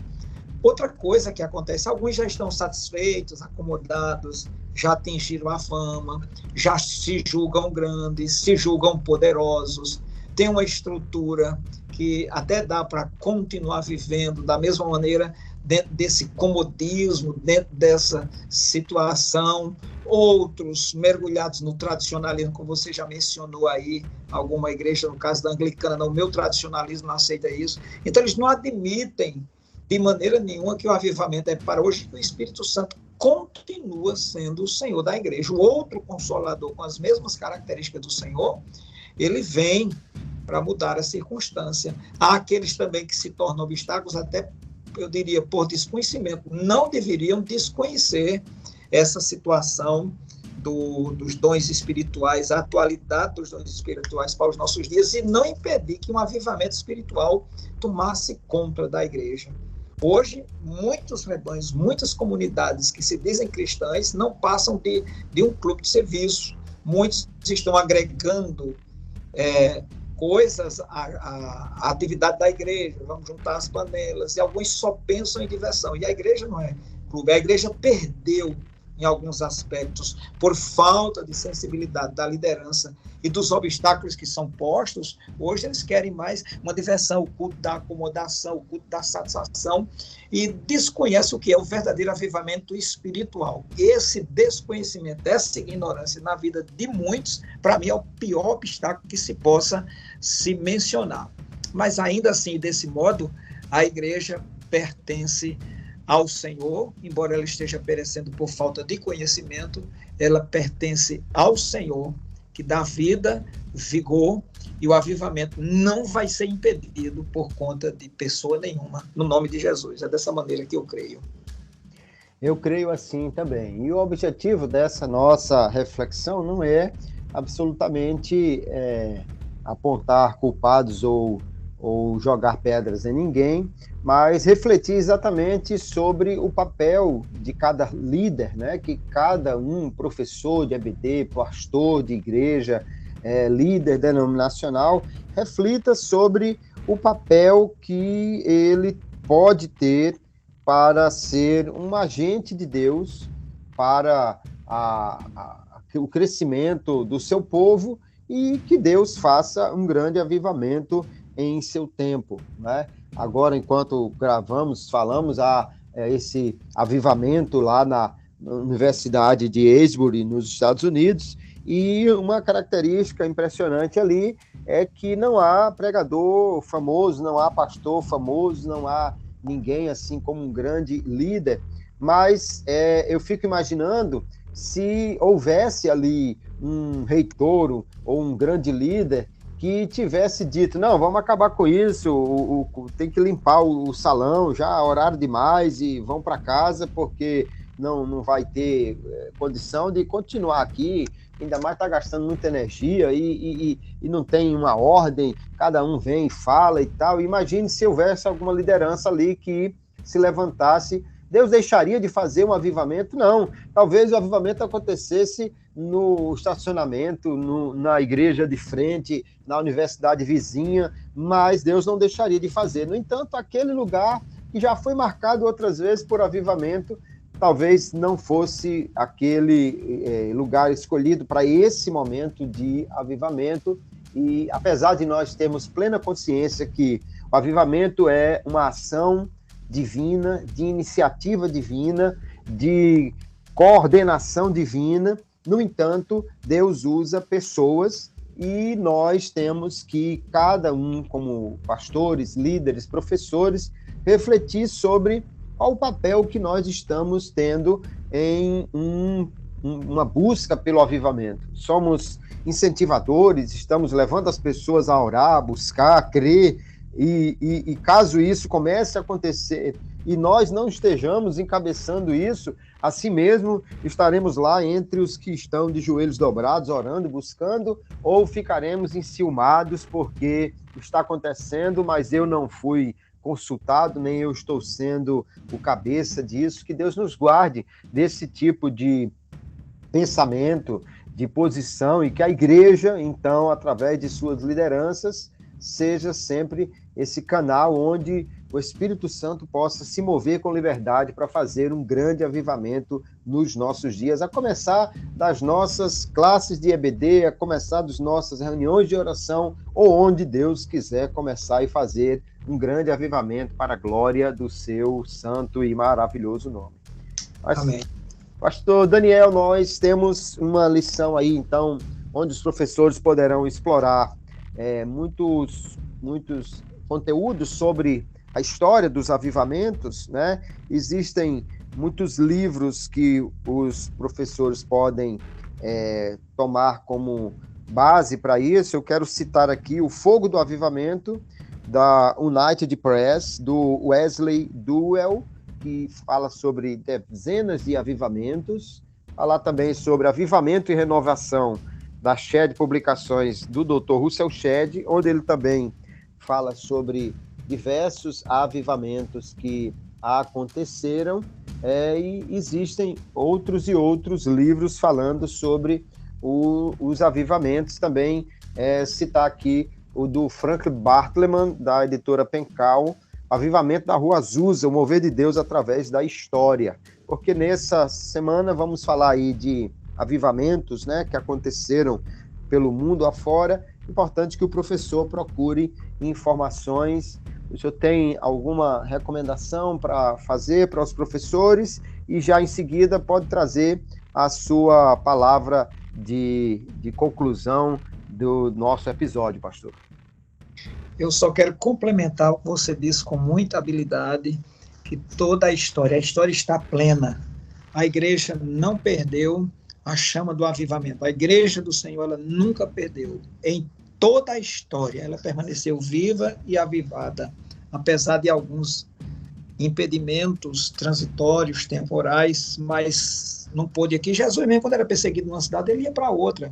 Outra coisa que acontece, alguns já estão satisfeitos, acomodados, já atingiram a fama, já se julgam grandes, se julgam poderosos, têm uma estrutura que até dá para continuar vivendo da mesma maneira, dentro desse comodismo, dentro dessa situação. Outros mergulhados no tradicionalismo, como você já mencionou aí, alguma igreja, no caso da anglicana, não, o meu tradicionalismo não aceita isso. Então, eles não admitem de maneira nenhuma que o avivamento é para hoje, que o Espírito Santo continua sendo o Senhor da igreja. O outro Consolador, com as mesmas características do Senhor, ele vem para mudar a circunstância. Há aqueles também que se tornam obstáculos, até, eu diria, por desconhecimento. Não deveriam desconhecer essa situação dos dons espirituais, a atualidade dos dons espirituais para os nossos dias, e não impedir que um avivamento espiritual tomasse conta da igreja. Hoje, muitos rebanhos, muitas comunidades que se dizem cristãs não passam de um clube de serviço. Muitos estão agregando coisas à atividade da igreja, vamos juntar as panelas, e alguns só pensam em diversão. E a igreja não é clube, a igreja perdeu em alguns aspectos, por falta de sensibilidade da liderança e dos obstáculos que são postos. Hoje eles querem mais uma diversão, o culto da acomodação, o culto da satisfação, e desconhecem o que é o verdadeiro avivamento espiritual. Esse desconhecimento, essa ignorância na vida de muitos, para mim é o pior obstáculo que se possa se mencionar. Mas ainda assim, desse modo, a igreja pertence ao Senhor, embora ela esteja perecendo por falta de conhecimento, ela pertence ao Senhor, que dá vida, vigor, e o avivamento não vai ser impedido por conta de pessoa nenhuma, no nome de Jesus. É dessa maneira que eu creio. Eu creio assim também. E o objetivo dessa nossa reflexão não é absolutamente apontar culpados ou jogar pedras em ninguém, mas refletir exatamente sobre o papel de cada líder, né? Que cada professor de EBD, pastor de igreja, líder denominacional, reflita sobre o papel que ele pode ter para ser um agente de Deus para o crescimento do seu povo, e que Deus faça um grande avivamento em seu tempo, né? Agora, enquanto falamos esse avivamento lá na Universidade de Asbury, nos Estados Unidos, e uma característica impressionante ali é que não há pregador famoso, não há pastor famoso, não há ninguém assim como um grande líder, mas eu fico imaginando se houvesse ali um reitor ou um grande líder que tivesse dito, não, vamos acabar com isso, tem que limpar o salão, já horário demais, e vão para casa, porque não vai ter condição de continuar aqui, ainda mais está gastando muita energia e não tem uma ordem, cada um vem e fala e tal. Imagine se houvesse alguma liderança ali que se levantasse. Deus deixaria de fazer um avivamento? Não. Talvez o avivamento acontecesse no estacionamento, na igreja de frente, na universidade vizinha, mas Deus não deixaria de fazer. No entanto, aquele lugar que já foi marcado outras vezes por avivamento, talvez não fosse aquele lugar escolhido para esse momento de avivamento. E apesar de nós termos plena consciência que o avivamento é uma ação divina, de iniciativa divina, de coordenação divina, no entanto, Deus usa pessoas, e nós temos que, cada um, como pastores, líderes, professores, refletir sobre qual o papel que nós estamos tendo em uma busca pelo avivamento. Somos incentivadores, estamos levando as pessoas a orar, a buscar, a crer, e caso isso comece a acontecer e nós não estejamos encabeçando isso, assim mesmo estaremos lá entre os que estão de joelhos dobrados, orando, buscando, ou ficaremos enciumados porque está acontecendo, mas eu não fui consultado, nem eu estou sendo o cabeça disso. Que Deus nos guarde desse tipo de pensamento, de posição, e que a igreja, então, através de suas lideranças, seja sempre esse canal onde o Espírito Santo possa se mover com liberdade para fazer um grande avivamento nos nossos dias, a começar das nossas classes de EBD, a começar das nossas reuniões de oração, ou onde Deus quiser começar e fazer um grande avivamento para a glória do seu santo e maravilhoso nome. Amém. Pastor Daniel, nós temos uma lição aí, então, onde os professores poderão explorar muitos conteúdos sobre a história dos avivamentos, né? Existem muitos livros que os professores podem tomar como base para isso. Eu quero citar aqui O Fogo do Avivamento, da United Press, do Wesley Duell, que fala sobre dezenas de avivamentos. Falar também sobre Avivamento e Renovação, da Shedd Publicações, do Dr. Russell Shedd, onde ele também fala sobre diversos avivamentos que aconteceram, e existem outros e outros livros falando sobre os avivamentos. Também citar aqui o do Frank Bartleman, da editora Pencal, Avivamento da Rua Azusa, o mover de Deus através da história. Porque nessa semana vamos falar aí de avivamentos, né, que aconteceram pelo mundo afora. Importante que o professor procure informações. O senhor tem alguma recomendação para fazer para os professores? E já em seguida pode trazer a sua palavra de conclusão do nosso episódio, pastor. Eu só quero complementar o que você disse com muita habilidade, que toda a história está plena. A igreja não perdeu a chama do avivamento. A igreja do Senhor, ela nunca perdeu. Em toda a história, ela permaneceu viva e avivada, apesar de alguns impedimentos transitórios, temporais, mas não pôde aqui. Jesus mesmo, quando era perseguido numa cidade, ele ia para outra.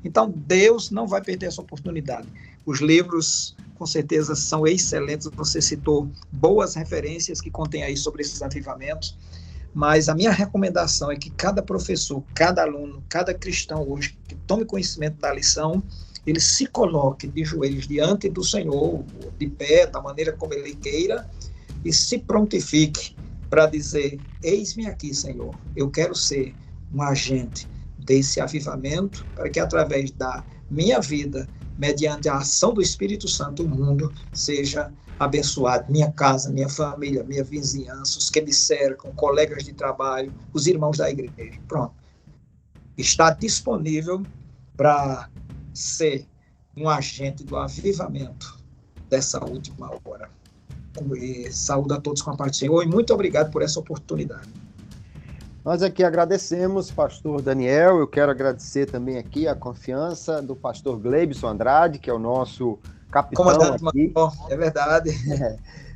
Então, Deus não vai perder essa oportunidade. Os livros, com certeza, são excelentes. Você citou boas referências que contém aí sobre esses avivamentos, mas a minha recomendação é que cada professor, cada aluno, cada cristão hoje que tome conhecimento da lição, ele se coloque de joelhos diante do Senhor, de pé, da maneira como ele queira, e se prontifique para dizer: eis-me aqui, Senhor, eu quero ser um agente desse avivamento, para que através da minha vida, mediante a ação do Espírito Santo, o mundo seja abençoado, minha casa, minha família, minha vizinhança, os que me cercam, colegas de trabalho, os irmãos da igreja. Pronto. Está disponível para ser um agente do avivamento dessa última hora. E saúdo a todos com a paz do Senhor e muito obrigado por essa oportunidade. Nós aqui agradecemos, pastor Daniel. Eu quero agradecer também aqui a confiança do pastor Gleibson Andrade, que é o nosso capitão aqui. É verdade.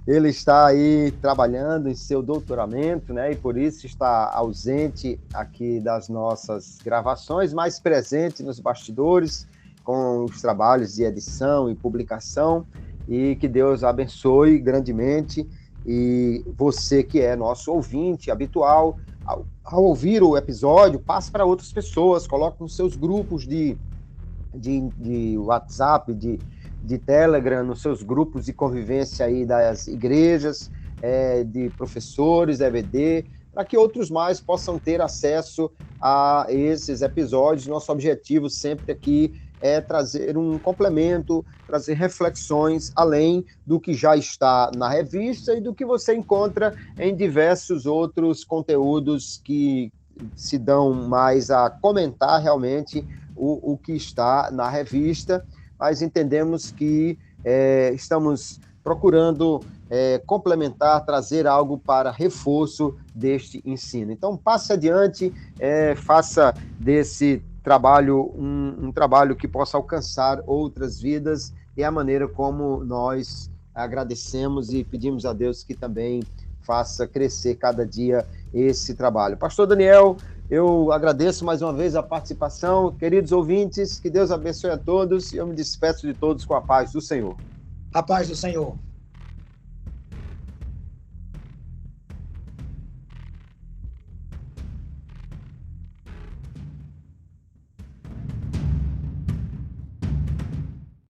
Ele está aí trabalhando em seu doutoramento, né? E por isso está ausente aqui das nossas gravações, mas presente nos bastidores com os trabalhos de edição e publicação. E que Deus abençoe grandemente. E você que é nosso ouvinte habitual, ao ouvir o episódio, passe para outras pessoas, coloque nos seus grupos de WhatsApp, de Telegram, nos seus grupos de convivência aí das igrejas, de professores, EBD, para que outros mais possam ter acesso a esses episódios. Nosso objetivo sempre aqui é trazer um complemento, trazer reflexões além do que já está na revista e do que você encontra em diversos outros conteúdos que se dão mais a comentar realmente o que está na revista, mas entendemos que estamos procurando complementar, trazer algo para reforço deste ensino. Então, passe adiante, faça desse trabalho um trabalho que possa alcançar outras vidas, e a maneira como nós agradecemos e pedimos a Deus que também faça crescer cada dia esse trabalho. Pastor Daniel, eu agradeço mais uma vez a participação. Queridos ouvintes, que Deus abençoe a todos, e eu me despeço de todos com a paz do Senhor. A paz do Senhor.